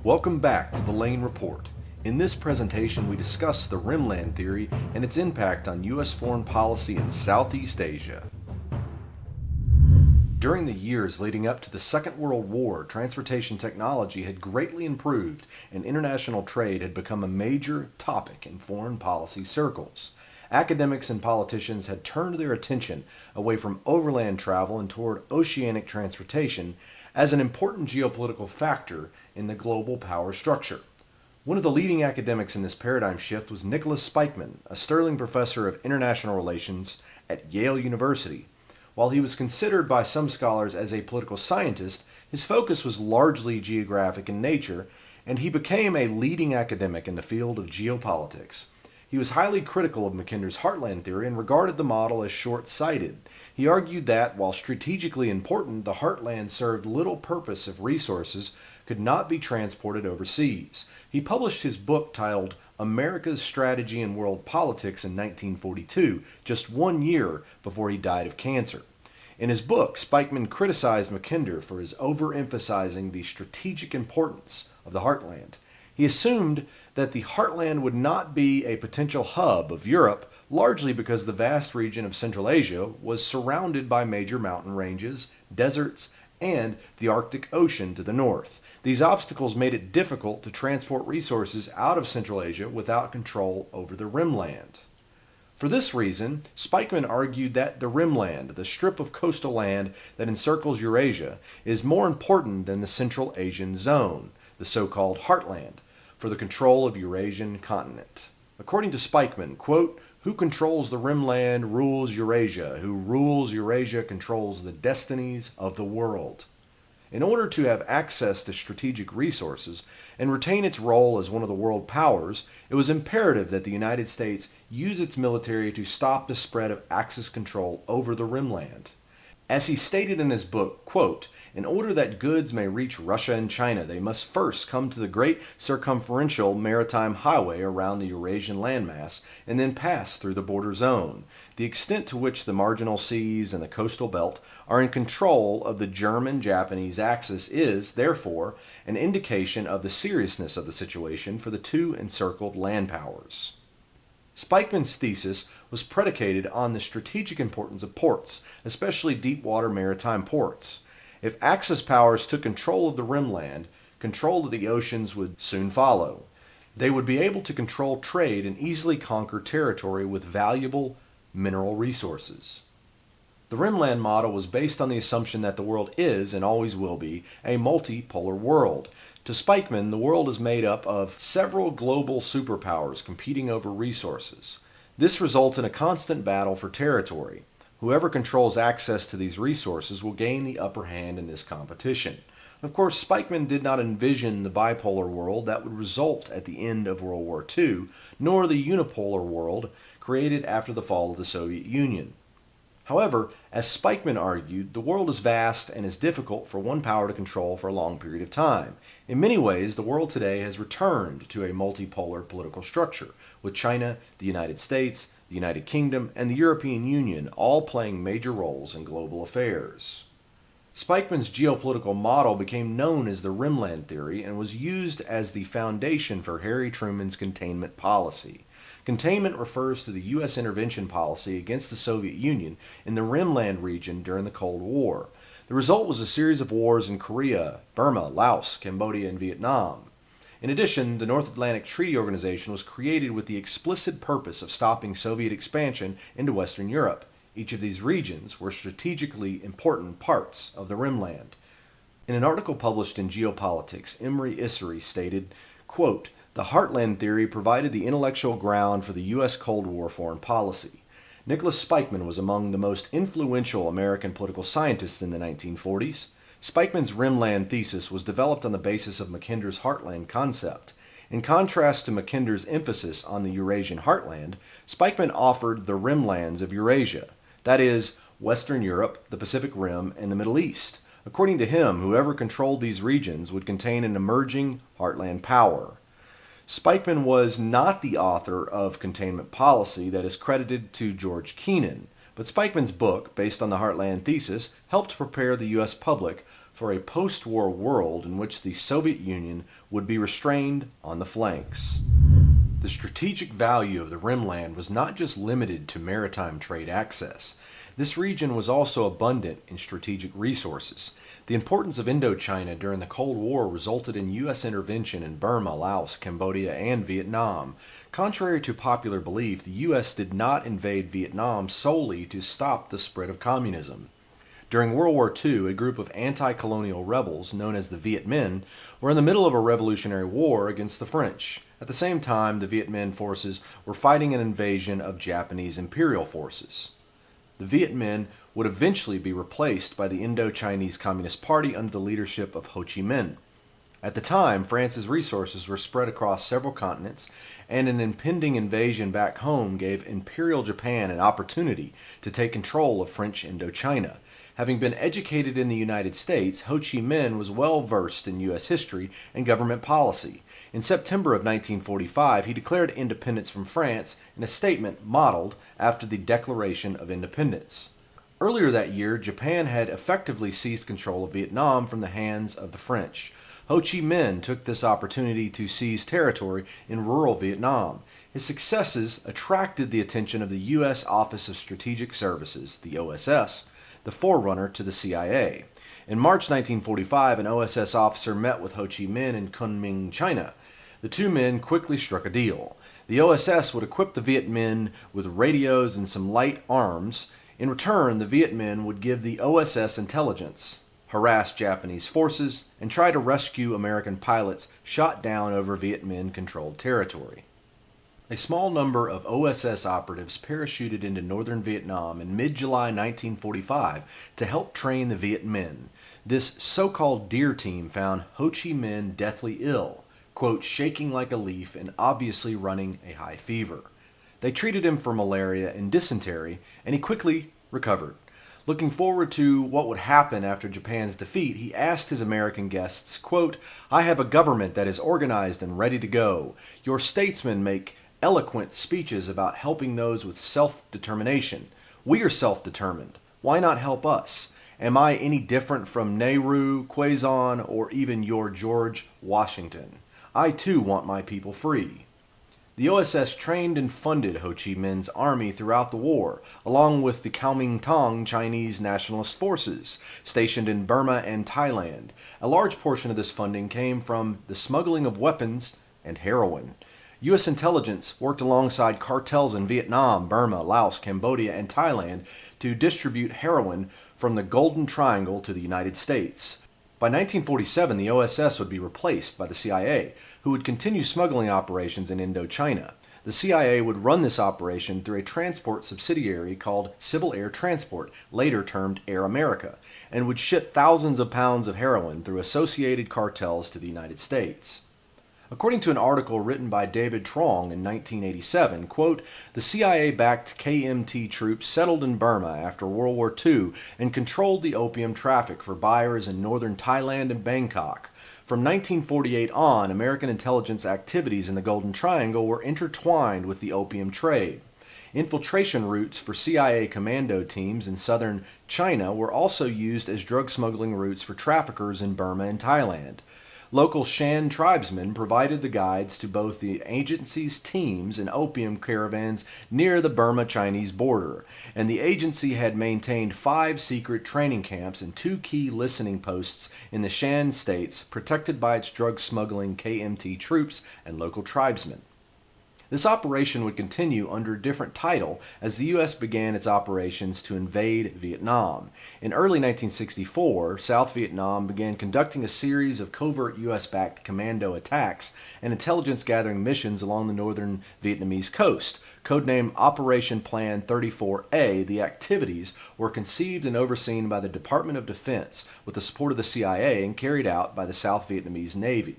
Welcome back to the Lane Report. In this presentation, we discuss the Rimland Theory and its impact on U.S. foreign policy in Southeast Asia. During the years leading up to the Second World War, transportation technology had greatly improved and international trade had become a major topic in foreign policy circles. Academics and politicians had turned their attention away from overland travel and toward oceanic transportation as an important geopolitical factor in the global power structure. One of the leading academics in this paradigm shift was Nicholas Spykman, a sterling professor of international relations at Yale University. While he was considered by some scholars as a political scientist, his focus was largely geographic in nature, and he became a leading academic in the field of geopolitics. He was highly critical of Mackinder's Heartland theory and regarded the model as short-sighted. He argued that, while strategically important, the Heartland served little purpose if resources could not be transported overseas. He published his book titled America's Strategy in World Politics in 1942, just 1 year before he died of cancer. In his book, Spykman criticized Mackinder for his overemphasizing the strategic importance of the Heartland. He assumed that the Heartland would not be a potential hub of Europe, largely because the vast region of Central Asia was surrounded by major mountain ranges, deserts, and the Arctic Ocean to the north. These obstacles made it difficult to transport resources out of Central Asia without control over the Rimland. For this reason, Spykman argued that the Rimland, the strip of coastal land that encircles Eurasia, is more important than the Central Asian zone, the so-called Heartland, for the control of Eurasian continent. According to Spykman, quote, "Who controls the Rimland rules Eurasia. Who rules Eurasia controls the destinies of the world." In order to have access to strategic resources and retain its role as one of the world powers, it was imperative that the United States use its military to stop the spread of Axis control over the Rimland. As he stated in his book, quote, "In order that goods may reach Russia and China, they must first come to the great circumferential maritime highway around the Eurasian landmass and then pass through the border zone. The extent to which the marginal seas and the coastal belt are in control of the German-Japanese axis is, therefore, an indication of the seriousness of the situation for the two encircled land powers." Spykman's thesis was predicated on the strategic importance of ports, especially deep-water maritime ports. If Axis powers took control of the Rimland, control of the oceans would soon follow. They would be able to control trade and easily conquer territory with valuable mineral resources. The Rimland model was based on the assumption that the world is, and always will be, a multipolar world. To Spykman, the world is made up of several global superpowers competing over resources. This results in a constant battle for territory. Whoever controls access to these resources will gain the upper hand in this competition. Of course, Spykman did not envision the bipolar world that would result at the end of World War II, nor the unipolar world created after the fall of the Soviet Union. However, as Spykman argued, the world is vast and is difficult for one power to control for a long period of time. In many ways, the world today has returned to a multipolar political structure, with China, the United States, the United Kingdom, and the European Union all playing major roles in global affairs. Spykman's geopolitical model became known as the Rimland Theory and was used as the foundation for Harry Truman's containment policy. Containment refers to the U.S. intervention policy against the Soviet Union in the Rimland region during the Cold War. The result was a series of wars in Korea, Burma, Laos, Cambodia, and Vietnam. In addition, the North Atlantic Treaty Organization was created with the explicit purpose of stopping Soviet expansion into Western Europe. Each of these regions were strategically important parts of the Rimland. In an article published in Geopolitics, Emery Issery stated, quote, "The Heartland theory provided the intellectual ground for the U.S. Cold War foreign policy. Nicholas Spykman was among the most influential American political scientists in the 1940s. Spykman's Rimland thesis was developed on the basis of Mackinder's Heartland concept. In contrast to Mackinder's emphasis on the Eurasian Heartland, Spykman offered the Rimlands of Eurasia, that is, Western Europe, the Pacific Rim, and the Middle East. According to him, whoever controlled these regions would contain an emerging Heartland power. Spykman was not the author of containment policy that is credited to George Kennan, but Spykman's book, based on the Heartland thesis, helped prepare the U.S. public for a post-war world in which the Soviet Union would be restrained on the flanks. The strategic value of the Rimland was not just limited to maritime trade access. This region was also abundant in strategic resources. The importance of Indochina during the Cold War resulted in U.S. intervention in Burma, Laos, Cambodia, and Vietnam. Contrary to popular belief, the U.S. did not invade Vietnam solely to stop the spread of communism. During World War II, a group of anti-colonial rebels, known as the Viet Minh, were in the middle of a revolutionary war against the French. At the same time, the Viet Minh forces were fighting an invasion of Japanese imperial forces. The Viet Minh would eventually be replaced by the Indo-Chinese Communist Party under the leadership of Ho Chi Minh. At the time, France's resources were spread across several continents, and an impending invasion back home gave Imperial Japan an opportunity to take control of French Indochina. Having been educated in the United States, Ho Chi Minh was well versed in U.S. history and government policy. In September of 1945, he declared independence from France in a statement modeled after the Declaration of Independence. Earlier that year, Japan had effectively seized control of Vietnam from the hands of the French. Ho Chi Minh took this opportunity to seize territory in rural Vietnam. His successes attracted the attention of the U.S. Office of Strategic Services, the OSS, the forerunner to the CIA. In March 1945, an OSS officer met with Ho Chi Minh in Kunming, China. The two men quickly struck a deal. The OSS would equip the Viet Minh with radios and some light arms. In return, the Viet Minh would give the OSS intelligence, harass Japanese forces, and try to rescue American pilots shot down over Viet Minh-controlled territory. A small number of OSS operatives parachuted into northern Vietnam in mid-July 1945 to help train the Viet Minh. This so-called DEER team found Ho Chi Minh deathly ill, quote, shaking like a leaf and obviously running a high fever. They treated him for malaria and dysentery, and he quickly recovered. Looking forward to what would happen after Japan's defeat, he asked his American guests, quote, "I have a government that is organized and ready to go. Your statesmen make eloquent speeches about helping those with self-determination. We are self-determined. Why not help us? Am I any different from Nehru, Quezon, or even your George Washington? I too want my people free." The OSS trained and funded Ho Chi Minh's army throughout the war, along with the Kuomintang Chinese nationalist forces stationed in Burma and Thailand. A large portion of this funding came from the smuggling of weapons and heroin. U.S. intelligence worked alongside cartels in Vietnam, Burma, Laos, Cambodia, and Thailand to distribute heroin from the Golden Triangle to the United States. By 1947, the OSS would be replaced by the CIA, who would continue smuggling operations in Indochina. The CIA would run this operation through a transport subsidiary called Civil Air Transport, later termed Air America, and would ship thousands of pounds of heroin through associated cartels to the United States. According to an article written by David Trong in 1987, quote, "The CIA-backed KMT troops settled in Burma after World War II and controlled the opium traffic for buyers in northern Thailand and Bangkok. From 1948 on, American intelligence activities in the Golden Triangle were intertwined with the opium trade. Infiltration routes for CIA commando teams in southern China were also used as drug smuggling routes for traffickers in Burma and Thailand. Local Shan tribesmen provided the guides to both the agency's teams and opium caravans near the Burma-Chinese border, and the agency had maintained 5 secret training camps and 2 key listening posts in the Shan states protected by its drug-smuggling KMT troops and local tribesmen." This operation would continue under a different title as the U.S. began its operations to invade Vietnam. In early 1964, South Vietnam began conducting a series of covert U.S.-backed commando attacks and intelligence-gathering missions along the northern Vietnamese coast. Codenamed Operation Plan 34A, the activities were conceived and overseen by the Department of Defense with the support of the CIA and carried out by the South Vietnamese Navy.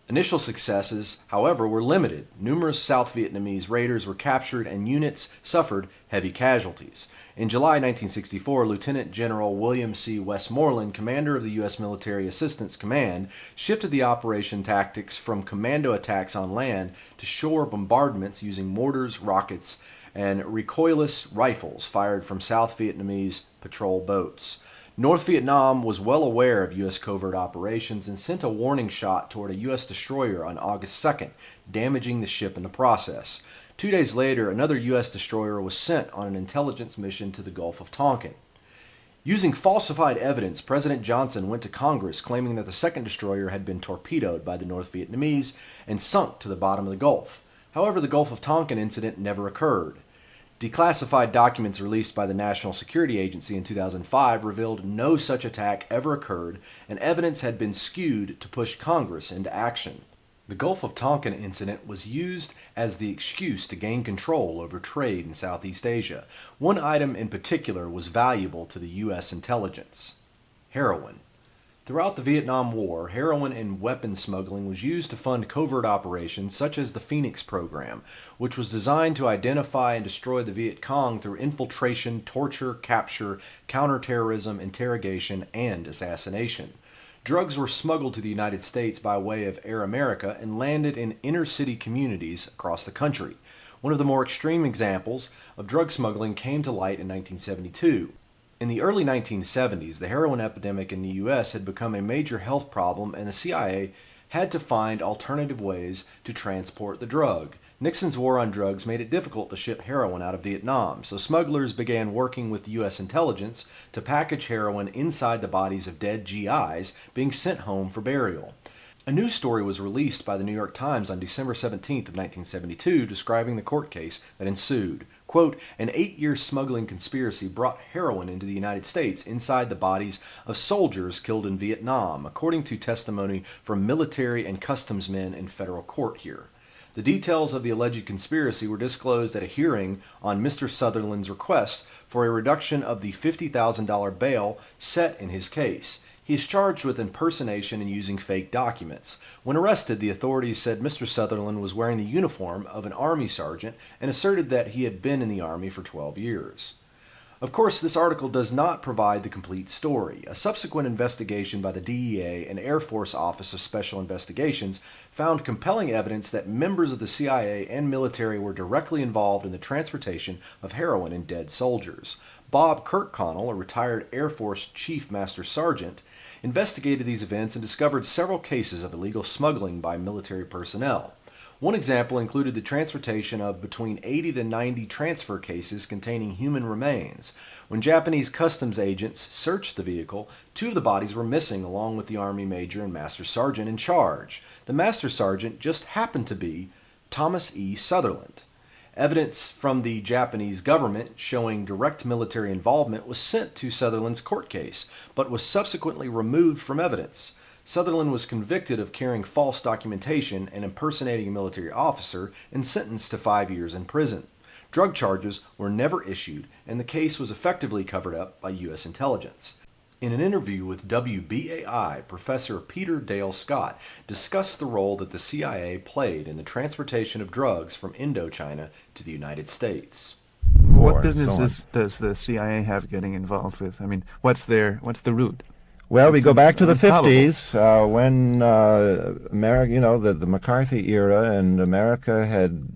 Initial successes, however, were limited. Numerous South Vietnamese raiders were captured and units suffered heavy casualties. In July 1964, Lieutenant General William C. Westmoreland, commander of the U.S. Military Assistance Command, shifted the operation tactics from commando attacks on land to shore bombardments using mortars, rockets, and recoilless rifles fired from South Vietnamese patrol boats. North Vietnam was well aware of U.S. covert operations and sent a warning shot toward a U.S. destroyer on August 2nd, damaging the ship in the process. 2 days later, another U.S. destroyer was sent on an intelligence mission to the Gulf of Tonkin. Using falsified evidence, President Johnson went to Congress claiming that the second destroyer had been torpedoed by the North Vietnamese and sunk to the bottom of the Gulf. However, the Gulf of Tonkin incident never occurred. Declassified documents released by the National Security Agency in 2005 revealed no such attack ever occurred, and evidence had been skewed to push Congress into action. The Gulf of Tonkin incident was used as the excuse to gain control over trade in Southeast Asia. One item in particular was valuable to the U.S. intelligence: heroin. Throughout the Vietnam War, heroin and weapons smuggling was used to fund covert operations such as the Phoenix program, which was designed to identify and destroy the Viet Cong through infiltration, torture, capture, counterterrorism, interrogation, and assassination. Drugs were smuggled to the United States by way of Air America and landed in inner-city communities across the country. One of the more extreme examples of drug smuggling came to light in 1972. In the early 1970s, the heroin epidemic in the U.S. had become a major health problem, and the CIA had to find alternative ways to transport the drug. Nixon's war on drugs made it difficult to ship heroin out of Vietnam, so smugglers began working with the U.S. intelligence to package heroin inside the bodies of dead GIs being sent home for burial. A news story was released by the New York Times on December 17th of 1972 describing the court case that ensued. Quote, an 8-year smuggling conspiracy brought heroin into the United States inside the bodies of soldiers killed in Vietnam, according to testimony from military and customs men in federal court here. The details of the alleged conspiracy were disclosed at a hearing on Mr. Sutherland's request for a reduction of the $50,000 bail set in his case. He is charged with impersonation and using fake documents. When arrested, the authorities said Mr. Sutherland was wearing the uniform of an Army sergeant and asserted that he had been in the Army for 12 years. Of course, this article does not provide the complete story. A subsequent investigation by the DEA and Air Force Office of Special Investigations found compelling evidence that members of the CIA and military were directly involved in the transportation of heroin and dead soldiers. Bob Kirkconnell, a retired Air Force Chief Master Sergeant, investigated these events and discovered several cases of illegal smuggling by military personnel. One example included the transportation of between 80 to 90 transfer cases containing human remains. When Japanese customs agents searched the vehicle, 2 of the bodies were missing along with the Army Major and Master Sergeant in charge. The Master Sergeant just happened to be Thomas E. Sutherland. Evidence from the Japanese government showing direct military involvement was sent to Sutherland's court case, but was subsequently removed from evidence. Sutherland was convicted of carrying false documentation and impersonating a military officer and sentenced to 5 years in prison. Drug charges were never issued, and the case was effectively covered up by U.S. intelligence. In an interview with WBAI, Professor Peter Dale Scott discussed the role that the CIA played in the transportation of drugs from Indochina to the United States. What business does the CIA have getting involved with? I mean, what's the route? Well, we go back to the 50s when America, the McCarthy era, and America had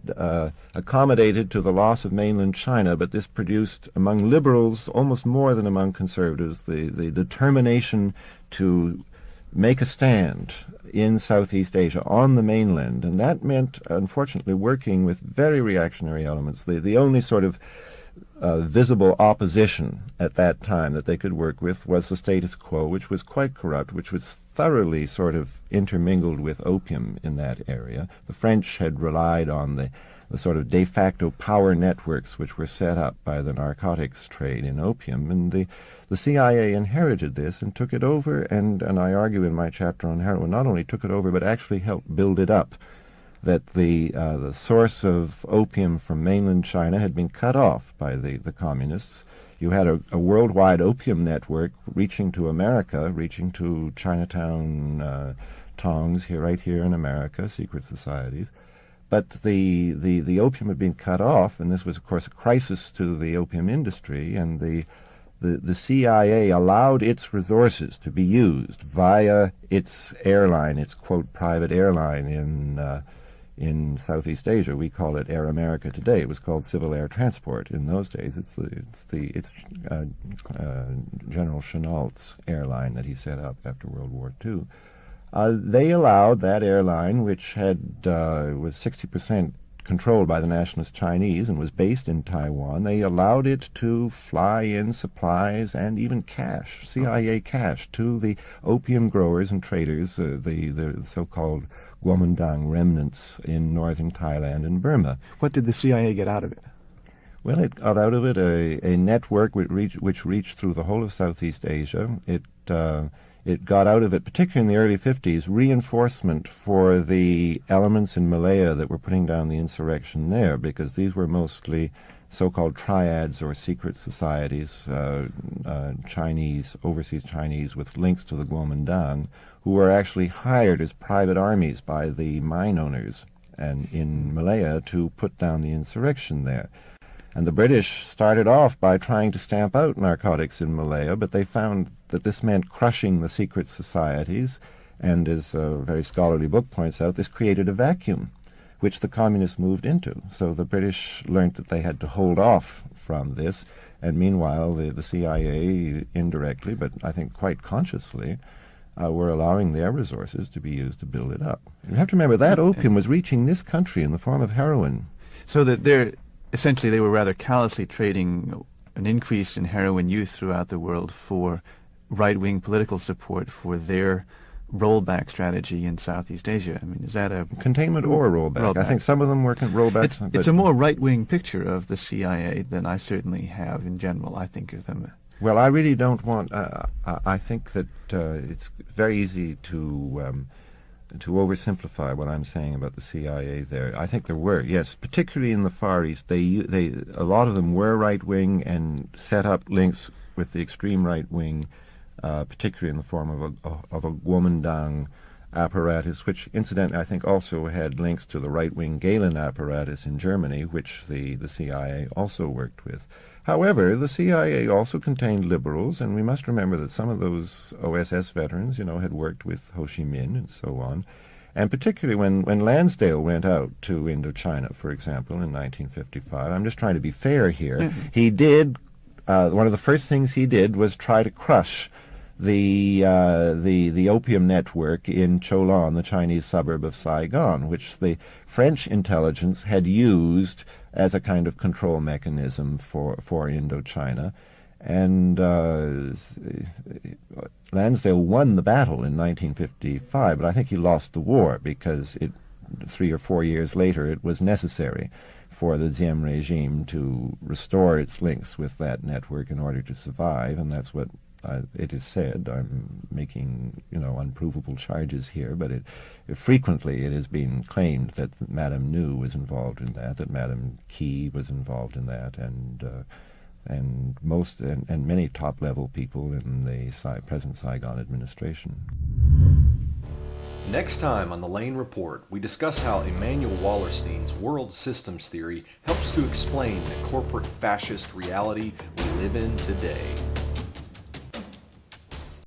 accommodated to the loss of mainland China, but this produced among liberals almost more than among conservatives the determination to make a stand in Southeast Asia on the mainland, and that meant, unfortunately, working with very reactionary elements. The only sort of visible opposition at that time that they could work with was the status quo, which was quite corrupt, which was thoroughly sort of intermingled with opium in that area. The French had relied on the sort of de facto power networks which were set up by the narcotics trade in opium, and the CIA inherited this and took it over, and I argue in my chapter on heroin, not only took it over, but actually helped build it up. That the source of opium from mainland China had been cut off by the communists. You had a worldwide opium network reaching to America, reaching to Chinatown tongs right here in America, secret societies. But the opium had been cut off, and this was, of course, a crisis to the opium industry, and the CIA allowed its resources to be used via its airline, its, quote, private airline in Southeast Asia. We call it Air America today. It was called Civil Air Transport in those days. It's General Chennault's airline that he set up after World War II. They allowed that airline, which was 60% controlled by the nationalist Chinese and was based in Taiwan, they allowed it to fly in supplies and even cash, CIA cash, to the opium growers and traders, the so-called Kuomintang remnants in northern Thailand and Burma. What did the CIA get out of it? Well, it got out of it a network which reached through the whole of Southeast Asia. It got out of it, particularly in the early 50s, reinforcement for the elements in Malaya that were putting down the insurrection there, because these were mostly so-called triads or secret societies, Chinese, overseas Chinese with links to the Kuomintang, who were actually hired as private armies by the mine owners and in Malaya to put down the insurrection there. And the British started off by trying to stamp out narcotics in Malaya, but they found that this meant crushing the secret societies, and as a very scholarly book points out, this created a vacuum, which the communists moved into. So the British learned that they had to hold off from this, and meanwhile the CIA, indirectly, but I think quite consciously, were allowing their resources to be used to build it up. You have to remember that opium was reaching this country in the form of heroin. So that essentially they were rather callously trading an increase in heroin use throughout the world for right-wing political support for their rollback strategy in Southeast Asia. I mean, is that a... Containment or rollback. I think some of them were rollbacks. It's a more right-wing picture of the CIA than I certainly have in general. I think of them... Well, I really don't want... I think that it's very easy to oversimplify what I'm saying about the CIA there. I think there were, yes, particularly in the Far East, a lot of them were right-wing and set up links with the extreme right-wing, particularly in the form of a Kuomintang apparatus, which incidentally I think also had links to the right-wing Gehlen apparatus in Germany, which the CIA also worked with. However, the CIA also contained liberals, and we must remember that some of those OSS veterans, had worked with Ho Chi Minh and so on. And particularly when Lansdale went out to Indochina, for example, in 1955, I'm just trying to be fair here, Mm-hmm. he did, one of the first things he did was try to crush the opium network in Cholon, the Chinese suburb of Saigon, which the French intelligence had used as a kind of control mechanism for Indochina. And Lansdale won the battle in 1955, but I think he lost the war because 3 or 4 years later it was necessary for the Diem regime to restore its links with that network in order to survive, and that's what it is said. I'm making, unprovable charges here, but frequently it has been claimed that Madame Nu was involved in that Madame Key was involved in that, and many top-level people in the present Saigon administration. Next time on the Lane Report, we discuss how Emanuel Wallerstein's world systems theory helps to explain the corporate fascist reality we live in today.